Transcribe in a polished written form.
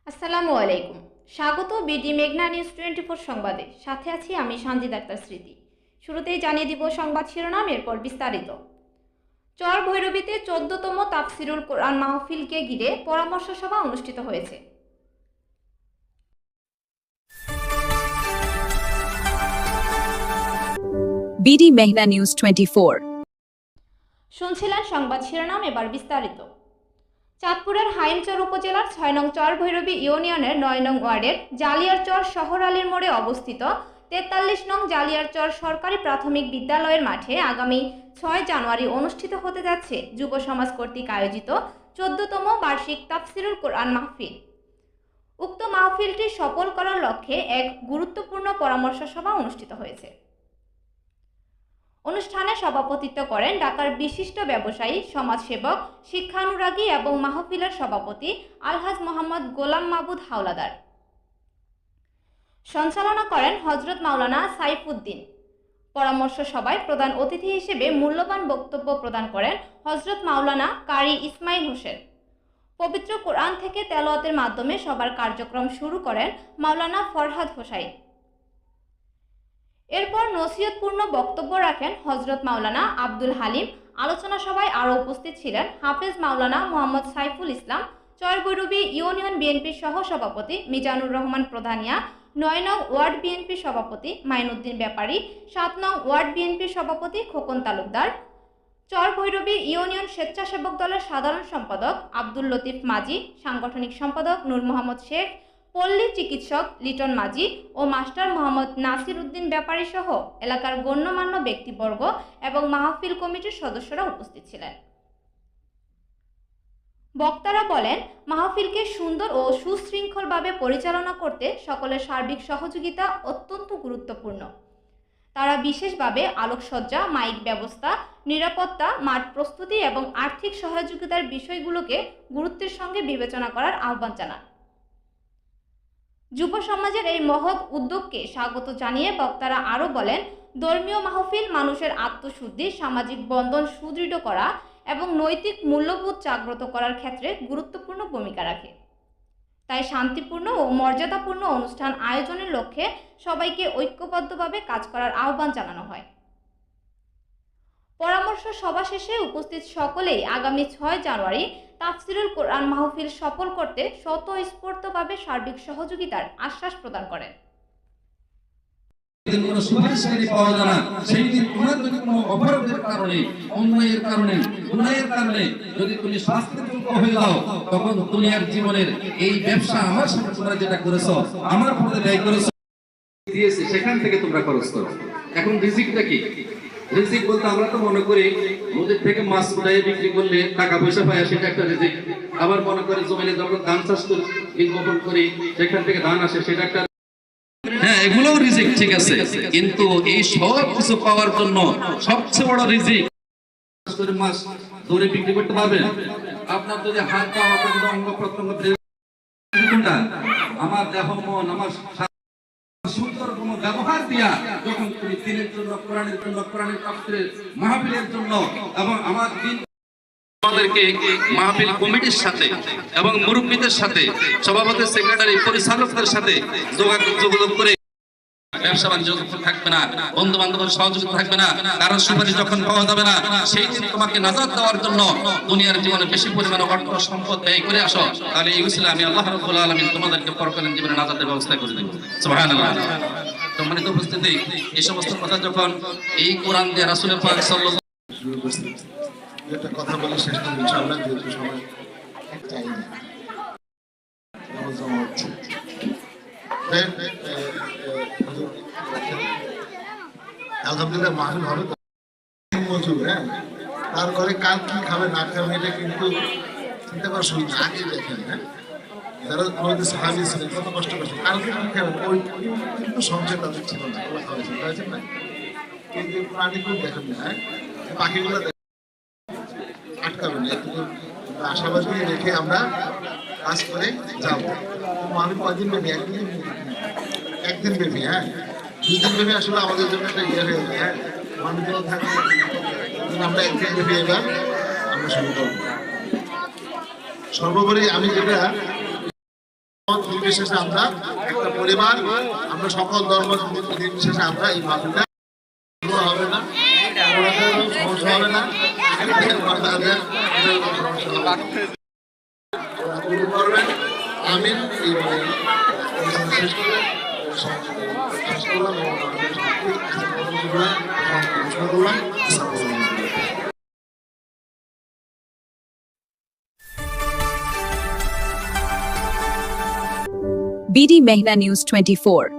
আসসালামু আলাইকুম। স্বাগত বিডি মেঘনা নিউজ 24 সংবাদে। সাথে আছি আমি সঞ্জিত আক্তার স্মৃতি। শুরুতেই জানিয়ে দিব সংবাদ শিরোনাম, এরপর বিস্তারিত। চর ভৈরবীতে 14তম তাফসিরুল কোরআন মাহফিলকে ঘিরে পরামর্শ সভা অনুষ্ঠিত হয়েছে। বিডি মেঘনা নিউজ 24। শুনছিলেন সংবাদ শিরোনাম, এবার বিস্তারিত। চাঁদপুরের হাইমচর উপজেলার 6 নং চর ভৈরবী ইউনিয়নের 9 নং ওয়ার্ডের জালিয়ারচর শহর আলীর মোড়ে অবস্থিত 43 নং জালিয়ারচর সরকারি প্রাথমিক বিদ্যালয়ের মাঠে আগামী 6 জানুয়ারি অনুষ্ঠিত হতে যাচ্ছে যুব সমাজ কর্তৃক আয়োজিত 14তম বার্ষিক তাফসিরুল কোরআন মাহফিল। উক্ত মাহফিলটি সফল করার লক্ষ্যে এক গুরুত্বপূর্ণ পরামর্শ সভা অনুষ্ঠিত হয়েছে। অনুষ্ঠানে সভাপতিত্ব করেন ঢাকার বিশিষ্ট ব্যবসায়ী, সমাজসেবক, শিক্ষানুরাগী এবং মাহফিলের সভাপতি আলহাজ মোহাম্মদ গোলাম মাবুদ হাওলাদার। সঞ্চালনা করেন হযরত মাওলানা সাইফুদ্দিন। পরামর্শ সভায় প্রধান অতিথি হিসেবে মূল্যবান বক্তব্য প্রদান করেন হযরত মাওলানা কারি ইসমাইল হোসেন। পবিত্র কোরআন থেকে তেলাওয়াতের মাধ্যমে সবার কার্যক্রম শুরু করেন মাওলানা ফরহাদ হোসাইন। এরপর নসিহতপূর্ণ বক্তব্য রাখেন হযরত মাওলানা আব্দুল হালিম। আলোচনা সভায় আরও উপস্থিত ছিলেন হাফেজ মাওলানা মোহাম্মদ সাইফুল ইসলাম, চর ভৈরবী ইউনিয়ন বিএনপির সহ সভাপতি মিজানুর রহমান প্রধানিয়া, 9 নং ওয়ার্ড বিএনপির সভাপতি মাইনুদ্দিন ব্যাপারী, 7 নং ওয়ার্ড বিএনপির সভাপতি খোকন তালুকদার, চর ভৈরবী ইউনিয়ন স্বেচ্ছাসেবক দলের সাধারণ সম্পাদক আব্দুল লতিফ মাঝি, সাংগঠনিক সম্পাদক নূর মোহাম্মদ শেখ, পল্লী চিকিৎসক লিটন মাঝি ও মাস্টার মোহাম্মদ নাসির উদ্দিন ব্যাপারী সহ এলাকার গণ্যমান্য ব্যক্তিবর্গ এবং মাহফিল কমিটির সদস্যরা উপস্থিত ছিলেন। বক্তারা বলেন, মাহফিলকে সুন্দর ও সুশৃঙ্খলভাবে পরিচালনা করতে সকলের সার্বিক সহযোগিতা অত্যন্ত গুরুত্বপূর্ণ। তারা বিশেষভাবে আলোকসজ্জা, মাইক ব্যবস্থা, নিরাপত্তা, মাঠ প্রস্তুতি এবং আর্থিক সহযোগিতার বিষয়গুলোকে গুরুত্বের সঙ্গে বিবেচনা করার আহ্বান জানান। যুব সমাজের এই মহৎ উদ্যোগকে স্বাগত জানিয়ে বক্তারা আরও বলেন, ধর্মীয় মাহফিল মানুষের আত্মশুদ্ধি, সামাজিক বন্ধন সুদৃঢ় করা এবং নৈতিক মূল্যবোধ জাগ্রত করার ক্ষেত্রে গুরুত্বপূর্ণ ভূমিকা রাখে। তাই শান্তিপূর্ণ ও মর্যাদাপূর্ণ অনুষ্ঠান আয়োজনের লক্ষ্যে সবাইকে ঐক্যবদ্ধভাবে কাজ করার আহ্বান জানানো হয়। পরামর্শ সভা শেষে উপস্থিত সকলেই আগামী 6 জানুয়ারি তাফসিরুল কোরআন মাহফিল সফল করতে স্বতঃস্ফূর্তভাবে সার্বিক সহযোগিতার আশ্বাস প্রদান করেন। কোনো সুপারিশকারী পাওয়া যায় না, সেই দিন তোমার যদি কোনো অপরাধের কারণে, অন্যায়ের কারণে, গুনাহের কারণে যদি তুমি শাস্তিযোগ্য হয়ে যাও, তখন দুনিয়ার জীবনের এই ব্যবসা আমার সাথে তোমরা যেটা করেছো, আমার পথে ব্যয় করেছো দিয়েছে, সেখান থেকে তোমরা খরচ করো। এখন রিজিকটা কি? রিজিক বলতে আমরা তো মনে করি নদীর থেকে মাছ উঠায় বিক্রি করলে টাকা পয়সা পায়, সেটা একটা রিজিক। আবার মনে করি জমিনে যখন ধান চাষ করি, বীজ বপন করি, সেখান থেকে ধান আসে, সেটা একটা, হ্যাঁ এগুলোও রিজিক, ঠিক আছে। কিন্তু এই সব কিছু পাওয়ার জন্য সবচেয়ে বড় রিজিক মাছ ধরে বিক্রি করতে পারবেন। আপনার যদি হাত পা, আপনার যদি অঙ্গ প্রত্যঙ্গ, আমার দেহ মন, আমার সুন্দর কোনো ব্যবহার দিয়া যখন তুমি দিনের জন্য, কোরআনের জন্য, কোরআনের তাফসীরের মাহফিলের জন্য এবং আমার দিন, আমাদেরকে মাহফিল কমিটির সাথে এবং মুরব্বীদের সাথে, সভাপতি, সেক্রেটারি, পরিচালকদের সাথে যোগাযোগ করে ব্যবসা বাণিজ্য থাকবে না, বন্ধু বান্ধবের সহযোগিতা থাকবে না, কারণ সুপারিশ যখন পাওয়া যাবে না, সেই দিন তোমাকে নাজাত দেওয়ার জন্য দুনিয়ার জীবনে বেশি পরিমাণে অর্থ সম্পদ ব্যয় করে আসো, তাহলে এই উসিলায় আমি আল্লাহ রাব্বুল আলামিন তোমাদেরকে পরকালীন জীবনে নাজাতের ব্যবস্থা করে দেব। সুবহানাল্লাহ। সম্মানিত উপস্থিতি, এই সমস্ত কথা যখন এই কোরআন দিয়ে রাসূলের পাক সাল্লাল্লাহু আলাইহি ওয়াসাল্লাম একটা কথা বলে শেষ করব ইনশাআল্লাহ, যেহেতু সময় চাই না। আলহামদুলিল্লাহ মাহফিল হবে মজুর, হ্যাঁ, তারপরে কাল কি খাবে না খাবে এটা কিন্তু চিন্তা করার সুযোগ আগে দেখেন। হ্যাঁ, যারা আমাদের সাহাবী ছিলেন কত কষ্ট করছে, কালকে কি খাবেন ওই কিন্তু সংসার তাদের ছিল না, ওরা খাওয়াইছেন, খাওয়াইছেন না, কিন্তু প্রাণী কেউ দেখেন না। হ্যাঁ, পাখিগুলো আটকাবেন, এতটুকু আশাবাদী রেখে আমরা কাজ করে যাবো। আমি কদিন বেবি, একদিন বেবি, হ্যাঁ 2 দিন বেবি আসলে আমাদের জন্য একটা ইয়ে হয়ে যায়। হ্যাঁ, মানুষজন থাকে, আমরা একদিন বেবি এবার আমরা শুরু করবো। সর্বোপরি আমি যেটা নির্বিশেষে আমরা একটা পরিবার, আমরা সকল ধর্ম নির্বিশেষে আমরা এই মাহফিলটা হবে না, সমস্যা হবে না, করবেন। আমিন। এই শেষ করলাম BD Mehna News 24